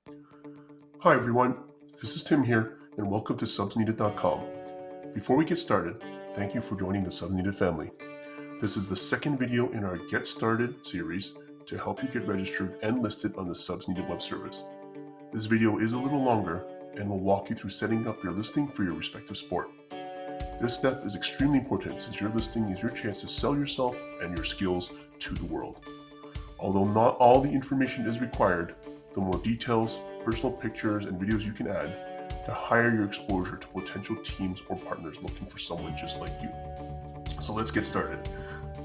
Hi everyone, this is Tim here, and welcome to Subsneeded.com. Before we get started, thank you for joining the Subsneeded family. This is the second video in our Get Started series to help you get registered and listed on the Subsneeded web service. This video is a little longer and will walk you through setting up your listing for your respective sport. This step is extremely important since your listing is your chance to sell yourself and your skills to the world. Although not all the information is required, the more details, personal pictures, and videos you can add, the higher your exposure to potential teams or partners looking for someone just like you. So let's get started.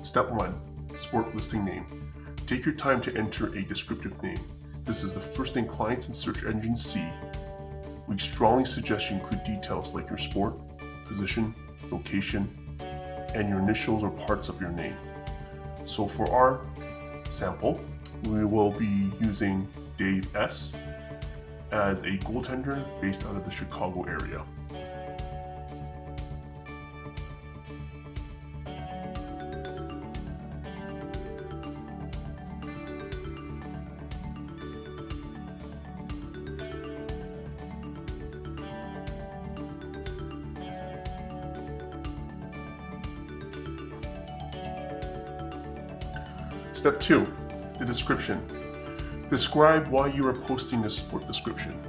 Step 1. Sport listing name. Take your time to enter a descriptive name. This is the first thing clients and search engines see. We strongly suggest you include details like your sport, position, location, and your initials or parts of your name. So for our sample, we will be using Dave S. as a goaltender based out of the Chicago area. Step 2. The description. Describe why you are posting this sport description.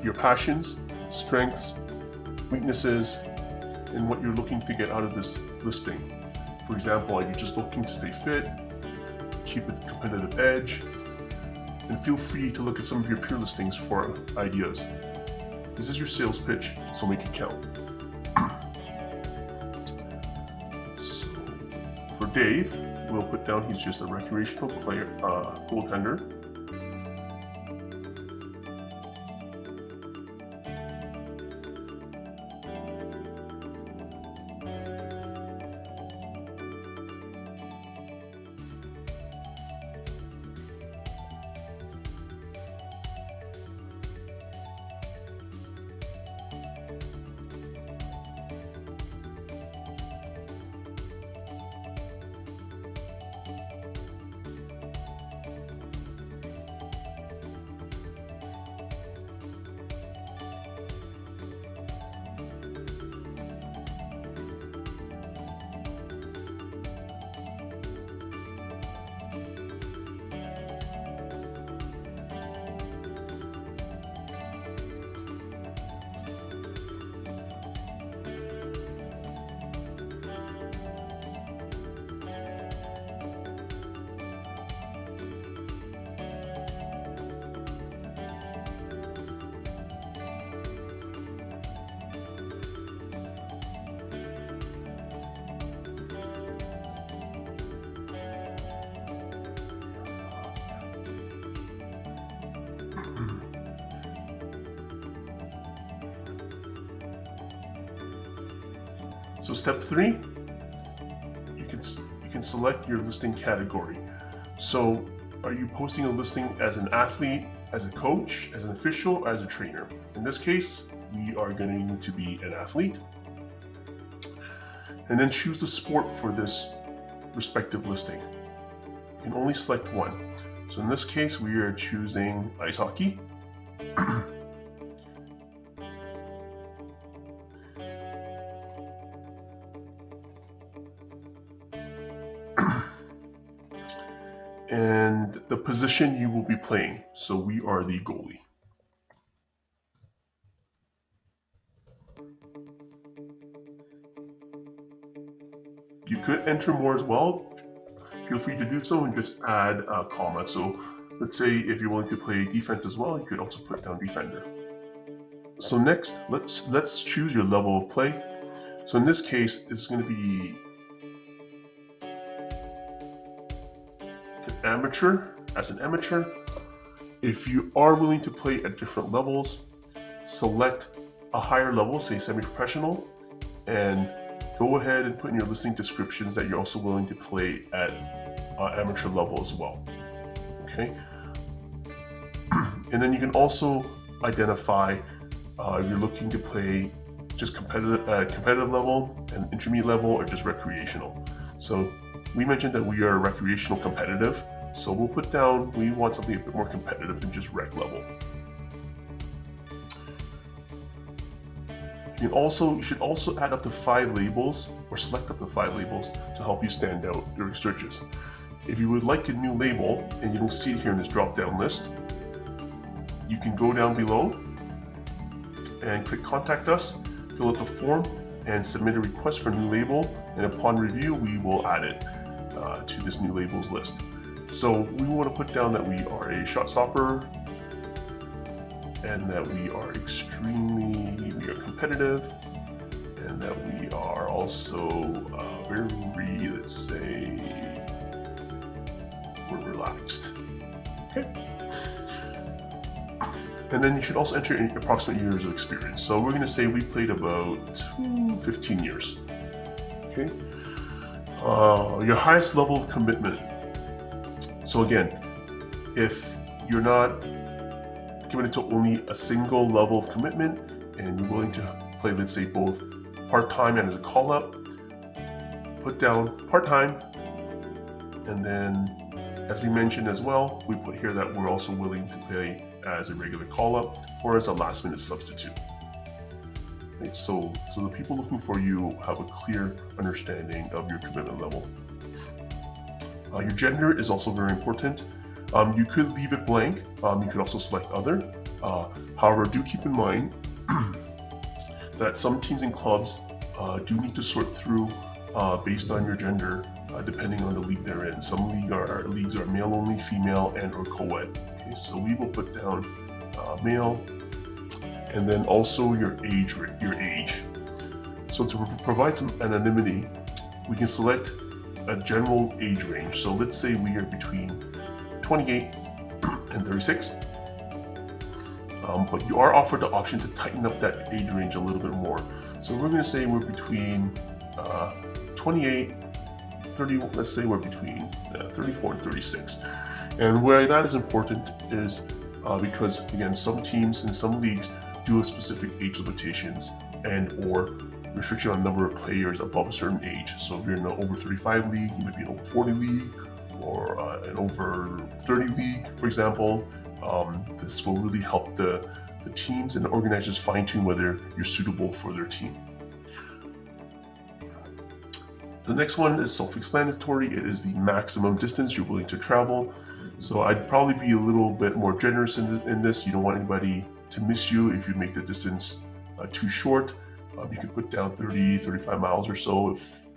Your passions, strengths, weaknesses, and what you're looking to get out of this listing. For example, are you just looking to stay fit, keep a competitive edge, and feel free to look at some of your peer listings for ideas. This is your sales pitch, so make it count. So for Dave, we'll put down he's just a recreational player, goaltender. So step 3, you can select your listing category. So are you posting a listing as an athlete, as a coach, as an official, or as a trainer? In this case, we are going to be an athlete. And then choose the sport for this respective listing. You can only select one. So in this case, we are choosing ice hockey. And the position you will be playing. So we are the goalie. You could enter more as well. Feel free to do so and just add a comma. So let's say if you're willing to play defense as well, you could also put down defender. So next, let's choose your level of play. So in this case, it's going to be amateur. As an amateur, if you are willing to play at different levels, select a higher level, say semi-professional, and go ahead and put in your listing descriptions that you're also willing to play at amateur level as well. Okay, and then you can also identify if you're looking to play just competitive level and intermediate level, or just recreational. So we mentioned that we are recreational competitive. So we'll put down, we want something a bit more competitive than just rec level. You should also add up to 5 labels, or select up to 5 labels to help you stand out during searches. If you would like a new label and you don't see it here in this drop-down list, you can go down below and click Contact Us, fill out the form, and submit a request for a new label. And upon review, we will add it to this new labels list. So we want to put down that we are a shot stopper, and that we are competitive, and that we are also very, let's say, we're relaxed. Okay. And then you should also enter in approximate years of experience. So we're going to say we played about 15 years. Okay. Your highest level of commitment. So again, if you're not committed to only a single level of commitment and you're willing to play, let's say, both part-time and as a call-up, put down part-time. And then, as we mentioned as well, we put here that we're also willing to play as a regular call-up or as a last-minute substitute. Okay, so the people looking for you have a clear understanding of your commitment level. Your gender is also very important. You could leave it blank. You could also select other. However, do keep in mind that some teams and clubs do need to sort through based on your gender, depending on the league they're in. Some leagues are male only, female, and or co-ed. Okay, so we will put down male, and then also your age. So to provide some anonymity, we can select a general age range. So let's say we are between 28 and 36, but you are offered the option to tighten up that age range a little bit more. So we're going to say we're between 28, 30, let's say we're between 34 and 36. And why that is important is because, again, some teams and some leagues do have specific age limitations and or restriction on number of players above a certain age. So if you're in an over 35 league, you might be an over 40 league, or an over 30 league, for example. This will really help the teams and the organizers fine-tune whether you're suitable for their team. The next one is self-explanatory. It is the maximum distance you're willing to travel. So I'd probably be a little bit more generous in this. You don't want anybody to miss you if you make the distance too short. You could put down 30, 35 miles or so if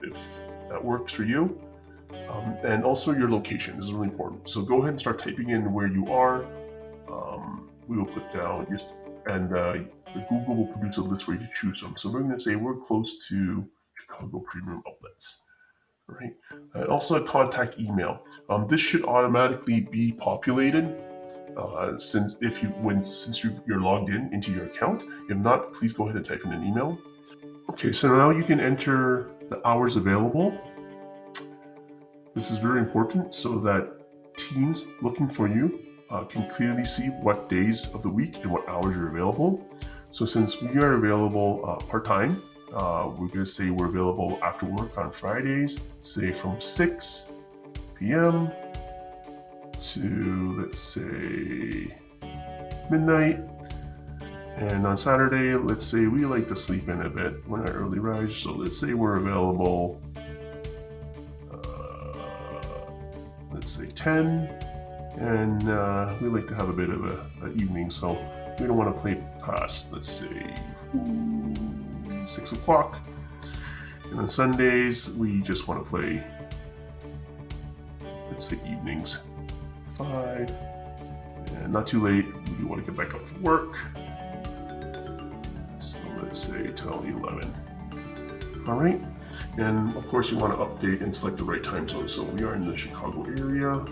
that works for you. And also your location is really important. So go ahead and start typing in where you are. We will put down Google will produce a list for you to choose from. So we're going to say we're close to Chicago Premium Outlets. All right. And also a contact email. This should automatically be populated since you're logged into your account. If not, please go ahead and type in an email. Okay, so now you can enter the hours available. This is very important so that teams looking for you can clearly see what days of the week and what hours you're available. So since we are available part-time, we're going to say we're available after work on Fridays, say from 6 p.m. to, let's say, midnight. And on Saturday, let's say we like to sleep in a bit. We're not early risers, so let's say we're available, let's say 10. And we like to have a bit of an evening, so we don't want to play past, let's say, 6 o'clock. And on Sundays, we just want to play, let's say, evenings, 5. And not too late, we want to get back up for work. So let's say till 11. All right. And of course, you want to update and select the right time zone. So we are in the Chicago area.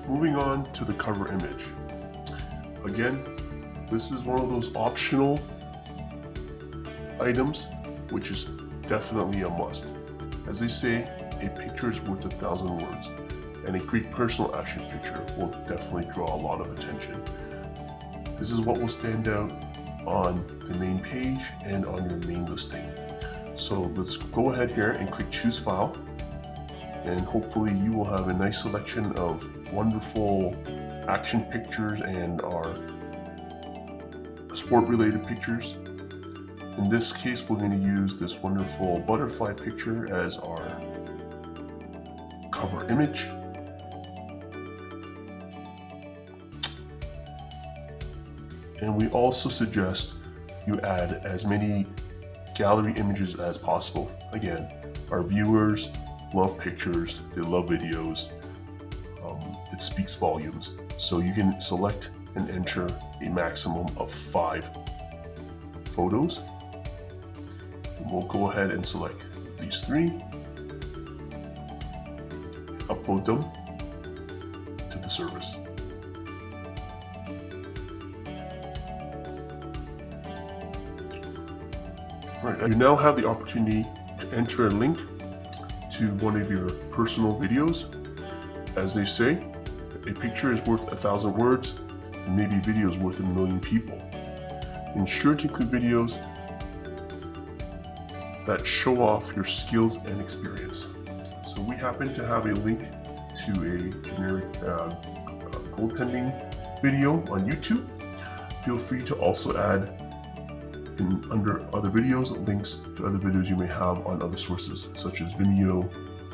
Moving on to the cover image. Again, this is one of those optional items, which is definitely a must. As they say, a picture is worth 1,000 words, and a great personal action picture will definitely draw a lot of attention. This is what will stand out on the main page and on your main listing. So let's go ahead here and click choose file, and hopefully you will have a nice selection of wonderful action pictures and our sport related pictures. In this case, we're going to use this wonderful butterfly picture as our cover image. And we also suggest you add as many gallery images as possible. Again, our viewers love pictures, they love videos, it speaks volumes. So you can select and enter a maximum of 5 photos. And we'll go ahead and select these 3, upload them to the service. Right, you now have the opportunity to enter a link to one of your personal videos. As they say, a picture is worth 1,000 words, and maybe a video is worth 1,000,000 people. Ensure to include videos that show off your skills and experience. So we happen to have a link to a generic goaltending video on YouTube. Feel free to also add under other videos links to other videos you may have on other sources, such as Vimeo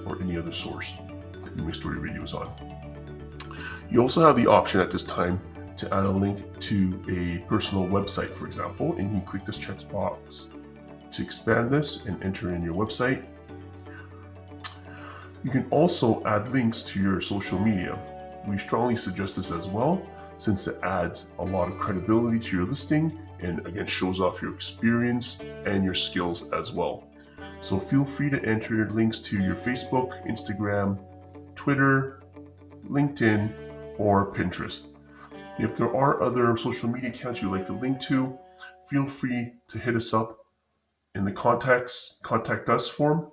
or any other source that you may store your videos on. You also have the option at this time to add a link to a personal website, for example, and you can click this checkbox to expand this and enter in your website. You can also add links to your social media. We strongly suggest this as well, since it adds a lot of credibility to your listing and again shows off your experience and your skills as well. So feel free to enter your links to your Facebook, Instagram, Twitter, LinkedIn, or Pinterest. If there are other social media accounts you'd like to link to, feel free to hit us up in the contact us form,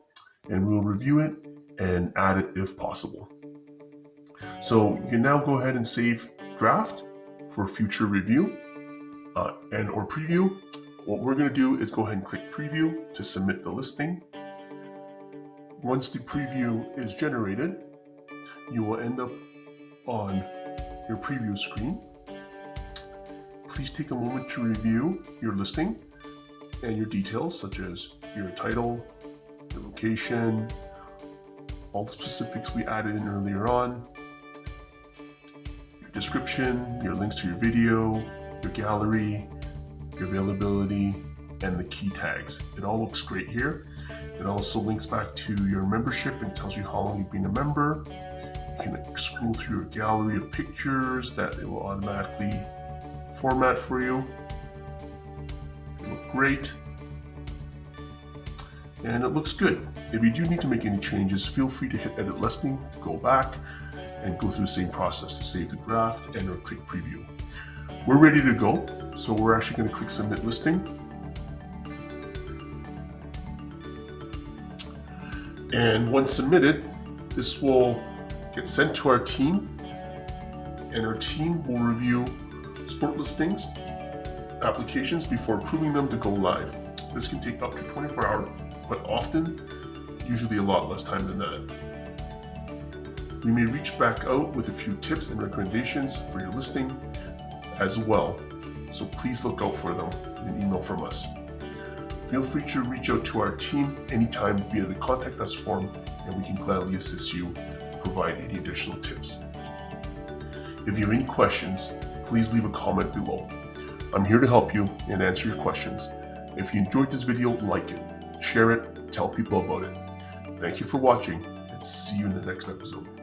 and we'll review it and add it if possible. So you can now go ahead and save draft for future review and or preview. What we're going to do is go ahead and click preview to submit the listing. Once the preview is generated, you will end up on your preview screen. Please take a moment to review your listing and your details, such as your title, your location, all the specifics we added in earlier on, your description, your links to your video, your gallery, your availability, and the key tags. It all looks great here. It also links back to your membership and tells you how long you've been a member. You can scroll through your gallery of pictures that it will automatically format for you. They look great. And it looks good. If you do need to make any changes, feel free to hit edit listing, go back, and go through the same process to save the draft and or click preview. We're ready to go, so we're actually going to click submit listing. And once submitted, this will get sent to our team, and our team will review sport listings, applications before approving them to go live. This can take up to 24 hours, but often, usually a lot less time than that. We may reach back out with a few tips and recommendations for your listing as well, so please look out for them in an email from us. Feel free to reach out to our team anytime via the contact us form, and we can gladly assist you, provide any additional tips. If you have any questions, please leave a comment below. I'm here to help you and answer your questions. If you enjoyed this video, like it, share it, tell people about it. Thank you for watching, and see you in the next episode.